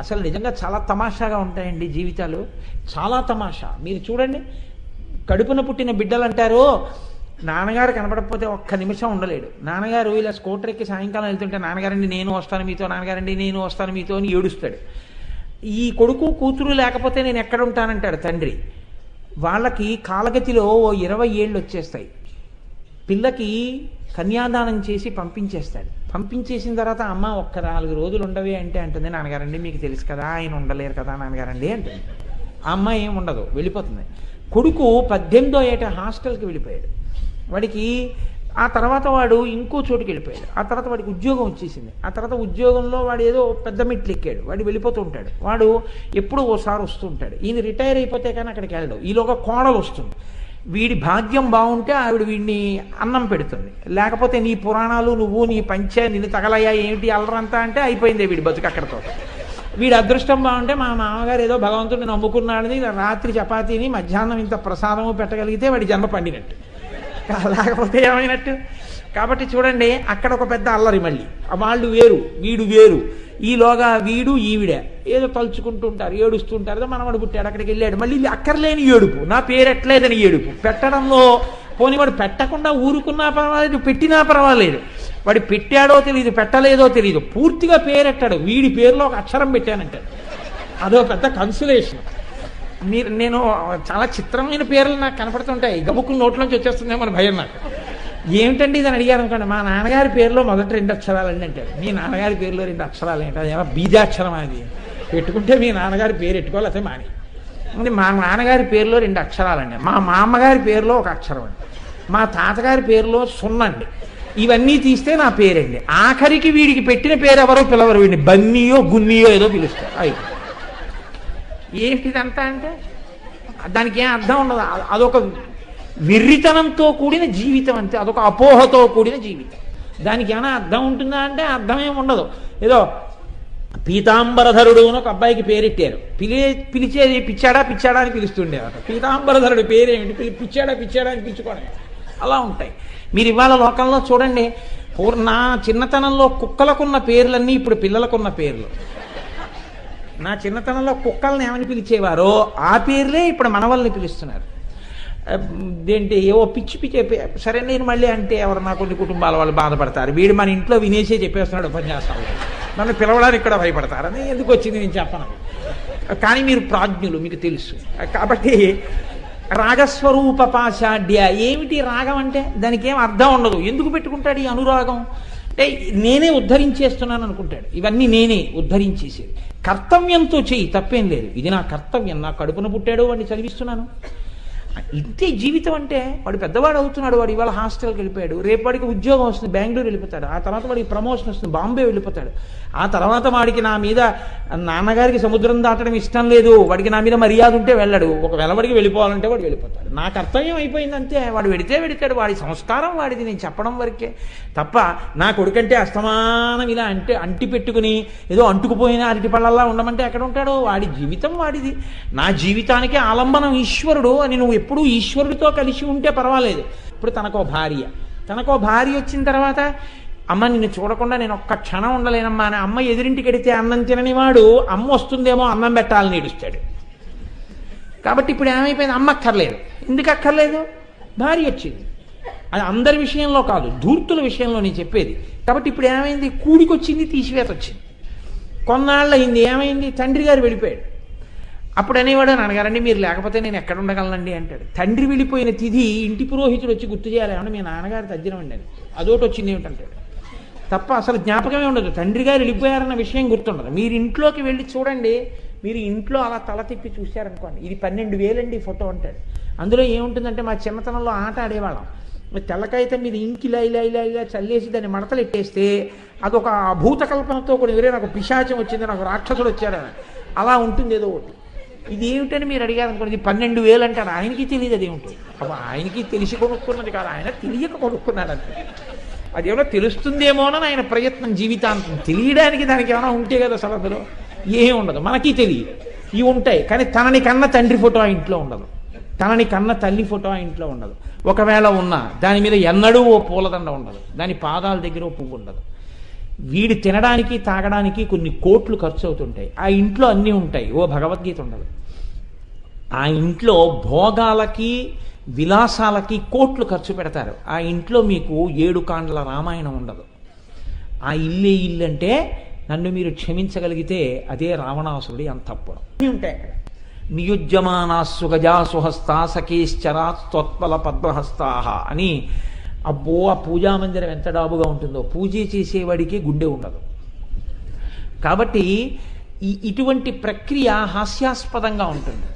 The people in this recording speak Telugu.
అసలు నిజంగా చాలా తమాషాగా ఉంటాయండి జీవితాలు. చాలా తమాషా. మీరు చూడండి, కడుపున పుట్టిన బిడ్డలు అంటారు నాన్నగారు కనపడకపోతే ఒక్క నిమిషం ఉండలేడు. నాన్నగారు ఇలా స్కూటర్ ఎక్కి సాయంకాలం వెళ్తుంటే నాన్నగారండి నేను వస్తాను మీతో, నాన్నగారండి నేను వస్తాను మీతో అని ఏడుస్తాడు. ఈ కొడుకు కూతురు లేకపోతే నేను ఎక్కడ ఉంటానంటాడు తండ్రి. వాళ్ళకి కాలగతిలో ఓ 20 ఏళ్ళు వచ్చేస్తాయి. పిల్లకి కన్యాదానం చేసి పంపించేస్తాడు. పంపించేసిన తర్వాత అమ్మ ఒక్క 4 రోజులు ఉండవే అంటే అంటుంది నాన్నగారండి మీకు తెలుసు కదా ఆయన ఉండలేరు కదా నాన్నగారండి అంటుంది. ఆ అమ్మాయి ఏం ఉండదు, వెళ్ళిపోతుంది. కొడుకు 18వ ఏట హాస్టల్కి వెళ్ళిపోయాడు. వాడికి ఆ తర్వాత వాడు ఇంకో చోటుకి వెళ్ళిపోయాడు. ఆ తర్వాత వాడికి ఉద్యోగం వచ్చేసింది. ఆ తర్వాత ఉద్యోగంలో వాడు ఏదో పెద్ద మెట్లు ఎక్కాడు. వాడు వెళ్ళిపోతూ ఉంటాడు. వాడు ఎప్పుడూ ఓసారి వస్తూ ఉంటాడు. ఈయన రిటైర్ అయిపోతే కానీ అక్కడికి వెళ్ళడు. ఈలోగా కోడలు వస్తుంది. వీడి భాగ్యం బాగుంటే ఆవిడ వీడిని అన్నం పెడుతుంది. లేకపోతే నీ పురాణాలు నువ్వు నీ పంచే నిన్ను తగలయ్యా ఏమిటి అల్లరంతా అంటే అయిపోయింది వీడి బతుకు అక్కడితో. వీడి అదృష్టం బాగుంటే మా మామగారు ఏదో భగవంతుడిని నమ్ముకున్నాడని రాత్రి చపాతీని మధ్యాహ్నం ఇంత ప్రసాదము పెట్టగలిగితే వాడి జన్మ పండినట్టు, లేకపోతే ఏమైనట్టు. కాబట్టి చూడండి అక్కడ ఒక పెద్ద అల్లరి. మళ్ళీ వాళ్ళు వేరు వీడు వేరు. ఈలోగా వీడు ఈవిడ ఏదో తలుచుకుంటూ ఉంటారు, ఏడుస్తుంటారు. మనవాడు పుట్టాడు అక్కడికి వెళ్ళాడు. మళ్ళీ అక్కర్లేని ఏడుపు, నా పేరు ఎట్లేదని ఏడుపు. పెట్టడంలో పోనీ వాడు పెట్టకుండా ఊరుకున్నా పర్వాలేదు, పెట్టినా పర్వాలేదు. వాడు పెట్టాడో తెలియదు, పెట్టలేదో తెలియదు, పూర్తిగా పేరెట్టాడు. వీడి పేరులో ఒక అక్షరం పెట్టానంటాడు. అదో పెద్ద కన్సులేషన్. నేను చాలా చిత్రమైన పేర్లు నాకు కనపడుతుంటాయి. గబుక్కులు నోట్లోంచి వచ్చేస్తుందేమో అని భయం నాకు. ఏమిటండి ఇదని అడిగారు అనుకోండి, మా నాన్నగారి పేరులో మొదటి 2 అక్షరాలండి అంటాడు. మీ నాన్నగారి పేరులో 2 అక్షరాలు ఏంటి? అది ఏమో బీజాక్షరం. అది పెట్టుకుంటే మీ నాన్నగారి పేరు పెట్టుకోవాలి, అయితే మాని. అంటే మా నాన్నగారి పేరులో 2 అక్షరాలండి. మా మామగారి పేరులో 1 అక్షరం అండి. మా తాతగారి పేరులో 0 అండి. ఇవన్నీ తీస్తే నా పేరండి. ఆఖరికి వీడికి పెట్టిన పేరు ఎవరో పిలవరు, వీడిని బన్నీయో గున్నీయో ఏదో పిలుస్తారు. అయిపో ఏంటిదంతా అంటే దానికి ఏం అర్థం ఉండదు. అదొక వెర్రితనంతో కూడిన జీవితం అంతే. అదొక అపోహతో కూడిన జీవితం. దానికి ఏమైనా అర్థం ఉంటుందా అంటే అర్థమేమి ఉండదు. ఏదో పీతాంబరధరుడు అని ఒక అబ్బాయికి పేరెట్టారు. పిలిచేది పిచ్చాడా పిచ్చాడా అని పిలుస్తుండేవాట. పీతాంబరధరుడు పేరేమిటి? పిచ్చాడా పిచ్చాడా అని పిలుచుకోవడం. అలా ఉంటాయి. మీరు ఇవాళ లోకంలో చూడండి, నా చిన్నతనంలో కుక్కలకున్న పేర్లన్నీ ఇప్పుడు పిల్లలకున్న పేర్లు. నా చిన్నతనంలో కుక్కల్ని ఏమని పిలిచేవారో ఆ పేర్లే ఇప్పుడు మనవల్ని పిలుస్తున్నారు. ఏంటి ఏవో పిచ్చి పిచ్చి. సరే నేను మళ్ళీ అంటే ఎవరు నా కొన్ని కుటుంబాల వాళ్ళు బాధపడతారు. వీడు మన ఇంట్లో వినేసే చెప్పేస్తున్నాడు ఉపన్యాసాలు, నన్ను పిలవడానికి కూడా భయపడతారని ఎందుకు వచ్చింది నేను చెప్పను. కానీ మీరు ప్రాజ్ఞులు, మీకు తెలుసు. కాబట్టి రాగస్వరూప పాశాఢ్య. ఏమిటి రాగం అంటే? దానికి ఏం అర్థం ఉండదు. ఎందుకు పెట్టుకుంటాడు ఈ అనురాగం అంటే? నేనే ఉద్ధరించేస్తున్నాను అనుకుంటాడు. ఇవన్నీ నేనే ఉద్ధరించేసేది. కర్తవ్యంతో చెయ్యి, తప్పేం లేదు. ఇది నా కర్తవ్యం, నా కడుపున పుట్టాడు వాడిని చదివిస్తున్నాను. ఇంతే జీవితం అంటే. వాడు పెద్దవాడు అవుతున్నాడు. వాడు ఇవాళ హాస్టల్కి వెళ్ళిపోయాడు. రేపు వాడికి ఉద్యోగం వస్తుంది, బెంగళూరు వెళ్ళిపోతాడు. ఆ తర్వాత వాడికి ప్రమోషన్ వస్తుంది, బాంబే వెళ్ళిపోతాడు. ఆ తర్వాత వాడికి నా మీద, నాన్నగారికి సముద్రం దాటడం ఇష్టం లేదు, వాడికి నా మీద మర్యాద ఉంటే వెళ్ళడు. ఒకవేళ వాడికి వెళ్ళిపోవాలంటే వాడు వెళ్ళిపోతాడు. నా కర్తవ్యం అయిపోయింది అంతే. వాడు వెడితాడు. వాడి సంస్కారం వాడిది, నేను చెప్పడం వరకే తప్ప నా కొడుకంటే అస్తమానం ఇలా అంటే అంటి పెట్టుకుని ఏదో అంటుకుపోయిన అరటి పళ్ళల్లా ఉండమంటే ఎక్కడ ఉంటాడో. వాడి జీవితం వాడిది. నా జీవితానికి ఆలంబనం ఈశ్వరుడు అని నువ్వు ఎప్పుడూ ఈశ్వరుడితో కలిసి ఉంటే పర్వాలేదు. ఇప్పుడు తనకో భార్య వచ్చిన తర్వాత, అమ్మ నిన్ను చూడకుండా నేను ఒక్క క్షణం ఉండలేనమ్మా అని అమ్మ ఎదురింటికి వెడితే అన్నం తినని వాడు అమ్మ వస్తుందేమో అన్నం పెట్టాలని ఏడుస్తాడు. కాబట్టి ఇప్పుడు ఏమైపోయింది? అమ్మ అక్కర్లేదు. ఎందుకు అక్కర్లేదు? భార్య వచ్చింది. అది అందరి విషయంలో కాదు, ధూర్తుల విషయంలో నేను చెప్పేది. కాబట్టి ఇప్పుడు ఏమైంది? కూడికొచ్చింది, తీసివేత వచ్చింది. కొన్నాళ్ళు అయింది, ఏమైంది? తండ్రి గారు వెళ్ళిపోయాడు. అప్పుడు అనేవాడు, నాన్నగారండి మీరు లేకపోతే నేను ఎక్కడ ఉండగలనండి అంటాడు. తండ్రి వెళ్ళిపోయిన తిథి ఇంటి పురోహితుడు వచ్చి గుర్తు చేయాలి, ఏమన్నా మీ నాన్నగారు తద్దినం అండి అని. అదోటి వచ్చింది ఏమిటంటాడు. తప్ప అసలు జ్ఞాపకమే ఉండదు. తండ్రి గారు వెళ్ళిపోయారన్న విషయం గుర్తుండదు. మీరు ఇంట్లోకి వెళ్ళి చూడండి, మీరు ఇంట్లో అలా తల తిప్పి చూశారనుకోండి, ఇది 12,000 అండి ఫోటో అంటాడు. అందులో ఏముంటుందంటే మా చిన్నతనంలో ఆట ఆడేవాళ్ళం. తెల్లకాయితే మీద ఇంకిలా ఇలా ఇలా ఇలా చల్లేసి దాన్ని మడతలు ఎట్టేస్తే అదొక భూతకల్పనతో కూడా వేరే నాకు పిశాచం వచ్చింది, నాకు రాక్షసుడు వచ్చాడని అలా ఉంటుంది ఏదో ఒకటి. ఇది ఏమిటని మీరు అడిగారు అనుకోండి, ఇది 12,000 అంటాడు. ఆయనకి తెలియదు అదేమిటి. ఆయనకి తెలిసి కొనుక్కున్నది కాదు, ఆయన తెలియక కొనుక్కున్నాడు అంతే. అదేమో తెలుస్తుందేమోనని ఆయన ప్రయత్నం జీవితాంతం. తెలియడానికి దానికి ఏమైనా ఉంటే కదా అసలు అందులో ఏం ఉండదు. మనకి తెలియదు, ఇవి ఉంటాయి. కానీ తనని కన్న తండ్రి ఫోటో ఆ ఇంట్లో ఉండదు, తనని కన్న తల్లి ఫోటో ఆ ఇంట్లో ఉండదు. ఒకవేళ ఉన్నా దాని మీద ఎన్నడూ ఓ పూలదండ ఉండదు, దాని పాదాల దగ్గర ఓ పువ్వు ఉండదు. వీడి తినడానికి తాగడానికి కొన్ని కోట్లు ఖర్చు అవుతుంటాయి. ఆ ఇంట్లో అన్నీ ఉంటాయి, ఓ భగవద్గీత ఉండదు. ఆ ఇంట్లో భోగాలకి విలాసాలకి కోట్లు ఖర్చు పెడతారు. ఆ ఇంట్లో మీకు 7 కాండల రామాయణం ఉండదు. ఆ ఇల్లే ఇల్లు అంటే నన్ను మీరు క్షమించగలిగితే అదే రావణాసురుడి అంతఃపురం. ఉంటాయి అక్కడ. నియుజ్యమానాస్సు గజాసుహస్తా సఖీశ్చరాత్వత్పల పద్మహస్తాహ అని. అబ్బో, ఆ పూజామందిరం ఎంత డాబుగా ఉంటుందో! పూజ చేసేవాడికి గుండె ఉండదు. కాబట్టి ఇటువంటి ప్రక్రియ హాస్యాస్పదంగా ఉంటుంది.